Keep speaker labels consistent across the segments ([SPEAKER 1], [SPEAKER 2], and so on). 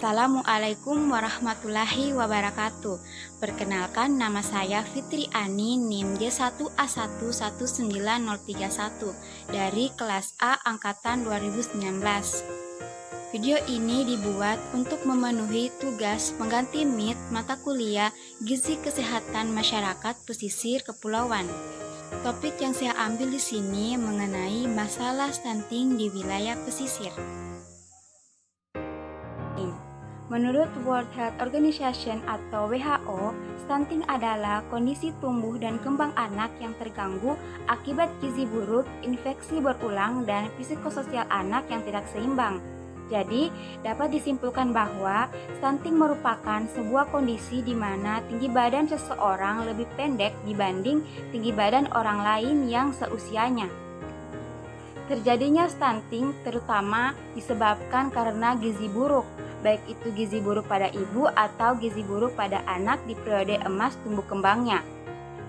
[SPEAKER 1] Assalamualaikum warahmatullahi wabarakatuh. Perkenalkan, nama saya Fitri Ani, NIM J1A119031 dari kelas A angkatan 2019. Video ini dibuat untuk memenuhi tugas pengganti MIT mata kuliah Gizi Kesehatan Masyarakat Pesisir Kepulauan. Topik yang saya ambil di sini mengenai masalah stunting di wilayah pesisir. Menurut World Health Organization atau WHO, stunting adalah kondisi tumbuh dan kembang anak yang terganggu akibat gizi buruk, infeksi berulang, dan psikososial anak yang tidak seimbang. Jadi, dapat disimpulkan bahwa stunting merupakan sebuah kondisi di mana tinggi badan seseorang lebih pendek dibanding tinggi badan orang lain yang seusianya. Terjadinya stunting terutama disebabkan karena gizi buruk, baik itu gizi buruk pada ibu atau gizi buruk pada anak di periode emas tumbuh kembangnya.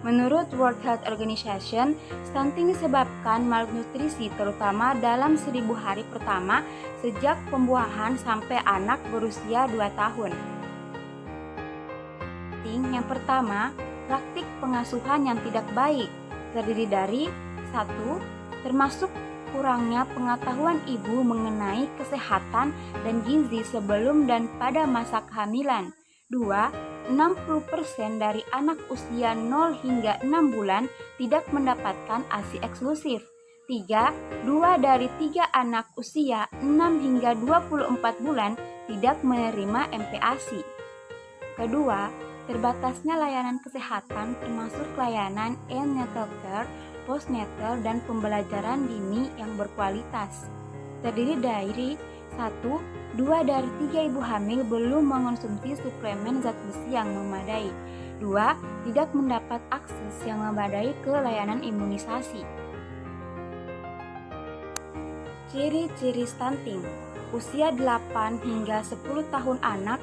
[SPEAKER 1] Menurut World Health Organization, stunting disebabkan malnutrisi terutama dalam 1000 hari pertama sejak pembuahan sampai anak berusia 2 tahun. Yang pertama, praktik pengasuhan yang tidak baik terdiri dari 1. Termasuk kurangnya pengetahuan ibu mengenai kesehatan dan gizi sebelum dan pada masa kehamilan. 2. 60% dari anak usia 0 hingga 6 bulan tidak mendapatkan ASI eksklusif. 3. 2 dari 3 anak usia 6 hingga 24 bulan tidak menerima MPASI. Kedua, terbatasnya layanan kesehatan termasuk layanan neonatal care, postnatal, dan pembelajaran dini yang berkualitas. Terdiri dari 1. 2 dari 3 ibu hamil belum mengonsumsi suplemen zat besi yang memadai. 2. Tidak mendapat akses yang memadai ke layanan imunisasi. Ciri-ciri stunting. Usia 8 hingga 10 tahun anak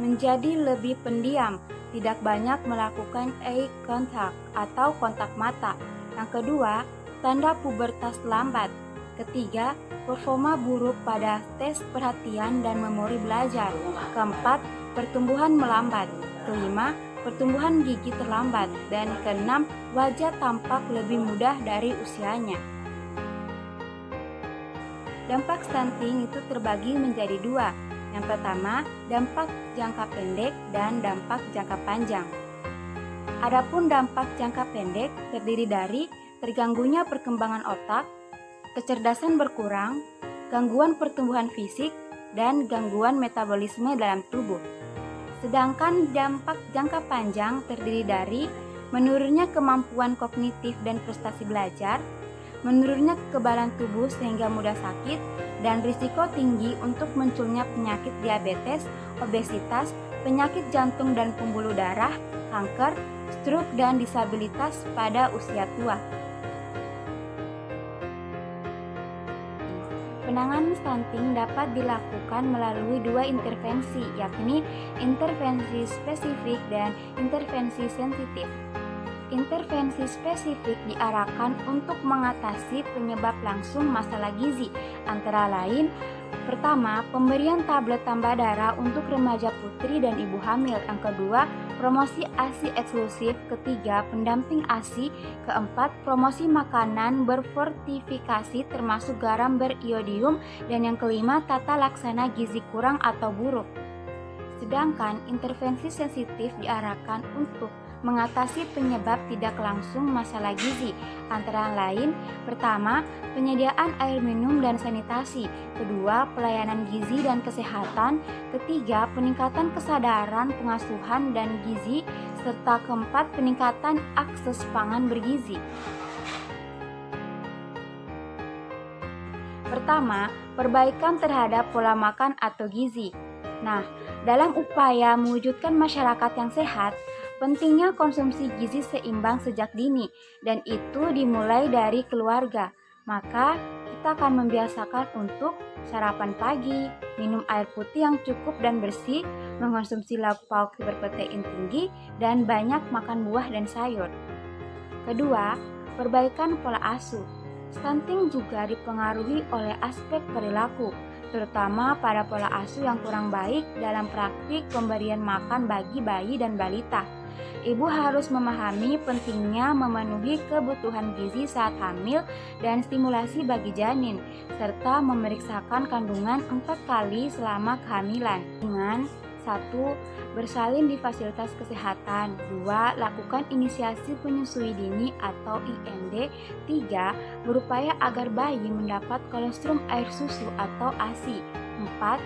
[SPEAKER 1] menjadi lebih pendiam, tidak banyak melakukan eye contact atau kontak mata. Yang kedua, tanda pubertas lambat. Ketiga, performa buruk pada tes perhatian dan memori belajar. Keempat, pertumbuhan melambat. Kelima, pertumbuhan gigi terlambat. Dan keenam, wajah tampak lebih mudah dari usianya. Dampak stunting itu terbagi menjadi 2. Yang pertama, dampak jangka pendek dan dampak jangka panjang. Adapun dampak jangka pendek terdiri dari terganggunya perkembangan otak, kecerdasan berkurang, gangguan pertumbuhan fisik, dan gangguan metabolisme dalam tubuh. Sedangkan dampak jangka panjang terdiri dari menurunnya kemampuan kognitif dan prestasi belajar, menurunnya kekebalan tubuh sehingga mudah sakit, dan risiko tinggi untuk munculnya penyakit diabetes, obesitas, penyakit jantung dan pembuluh darah, kanker, stroke, dan disabilitas pada usia tua. Penanganan stunting dapat dilakukan melalui 2 intervensi, yakni intervensi spesifik dan intervensi sensitif. Intervensi spesifik diarahkan untuk mengatasi penyebab langsung masalah gizi, antara lain: pertama, pemberian tablet tambah darah untuk remaja putri dan ibu hamil. Yang kedua, promosi ASI eksklusif. Ketiga, pendamping ASI. Keempat, promosi makanan berfortifikasi termasuk garam beriodium. Dan yang kelima, tata laksana gizi kurang atau buruk. Sedangkan intervensi sensitif diarahkan untuk mengatasi penyebab tidak langsung masalah gizi, antara lain: pertama, penyediaan air minum dan sanitasi. Kedua, pelayanan gizi dan kesehatan. Ketiga, peningkatan kesadaran pengasuhan dan gizi. Serta keempat, peningkatan akses pangan bergizi. Pertama, perbaikan terhadap pola makan atau gizi. Nah, dalam upaya mewujudkan masyarakat yang sehat, pentingnya konsumsi gizi seimbang sejak dini, dan itu dimulai dari keluarga. Maka, kita akan membiasakan untuk sarapan pagi, minum air putih yang cukup dan bersih, mengonsumsi lauk pauk berprotein tinggi, dan banyak makan buah dan sayur. Kedua, perbaikan pola asuh. Stunting juga dipengaruhi oleh aspek perilaku. terutama pada pola asuh yang kurang baik dalam praktik pemberian makan bagi bayi dan balita. Ibu harus memahami pentingnya memenuhi kebutuhan gizi saat hamil dan stimulasi bagi janin, serta memeriksakan kandungan 4 kali selama kehamilan. Dengan 1. Bersalin di fasilitas kesehatan. 2. Lakukan inisiasi penyusui dini atau IND. 3. Berupaya agar bayi mendapat kolostrum air susu atau ASI. 4.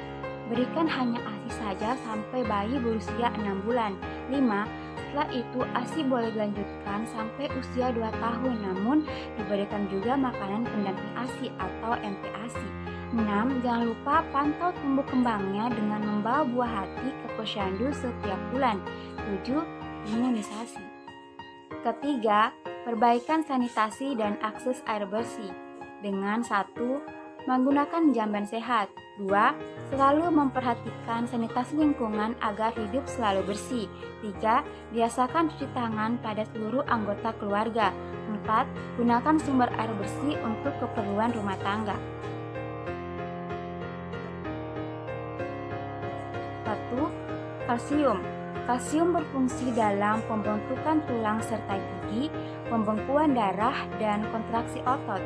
[SPEAKER 1] Berikan hanya ASI saja sampai bayi berusia 6 bulan. 5. Setelah itu ASI boleh dilanjutkan sampai usia 2 tahun, namun diberikan juga makanan pendamping ASI atau MPASI. 6. Jangan lupa pantau tumbuh kembangnya dengan membawa buah hati ke posyandu setiap bulan. 7. Imunisasi. Ketiga, perbaikan sanitasi dan akses air bersih dengan 1. Menggunakan jamban sehat. 2. Selalu memperhatikan sanitasi lingkungan agar hidup selalu bersih. 3. Biasakan cuci tangan pada seluruh anggota keluarga. 4. Gunakan sumber air bersih untuk keperluan rumah tangga. 1. Kalsium. Kalsium berfungsi dalam pembentukan tulang serta gigi, pembekuan darah, dan kontraksi otot.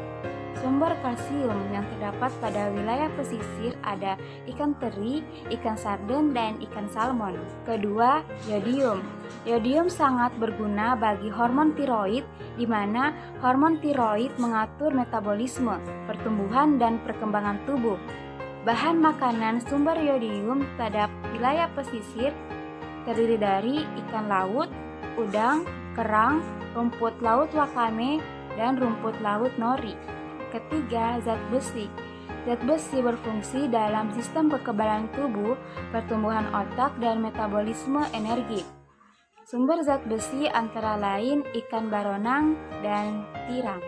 [SPEAKER 1] Sumber kalsium yang terdapat pada wilayah pesisir ada ikan teri, ikan sarden, dan ikan salmon. Kedua, yodium. Yodium sangat berguna bagi hormon tiroid, di mana hormon tiroid mengatur metabolisme, pertumbuhan, dan perkembangan tubuh. Bahan makanan sumber yodium pada wilayah pesisir terdiri dari ikan laut, udang, kerang, rumput laut wakame, dan rumput laut nori. Ketiga, zat besi. Zat besi berfungsi dalam sistem kekebalan tubuh, pertumbuhan otak, dan metabolisme energi. Sumber zat besi antara lain ikan baronang dan tiram.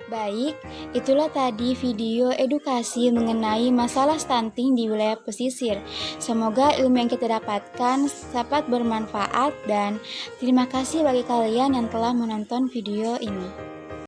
[SPEAKER 1] Baik, itulah tadi video edukasi mengenai masalah stunting di wilayah pesisir. Semoga ilmu yang kita dapatkan dapat bermanfaat dan terima kasih bagi kalian yang telah menonton video ini.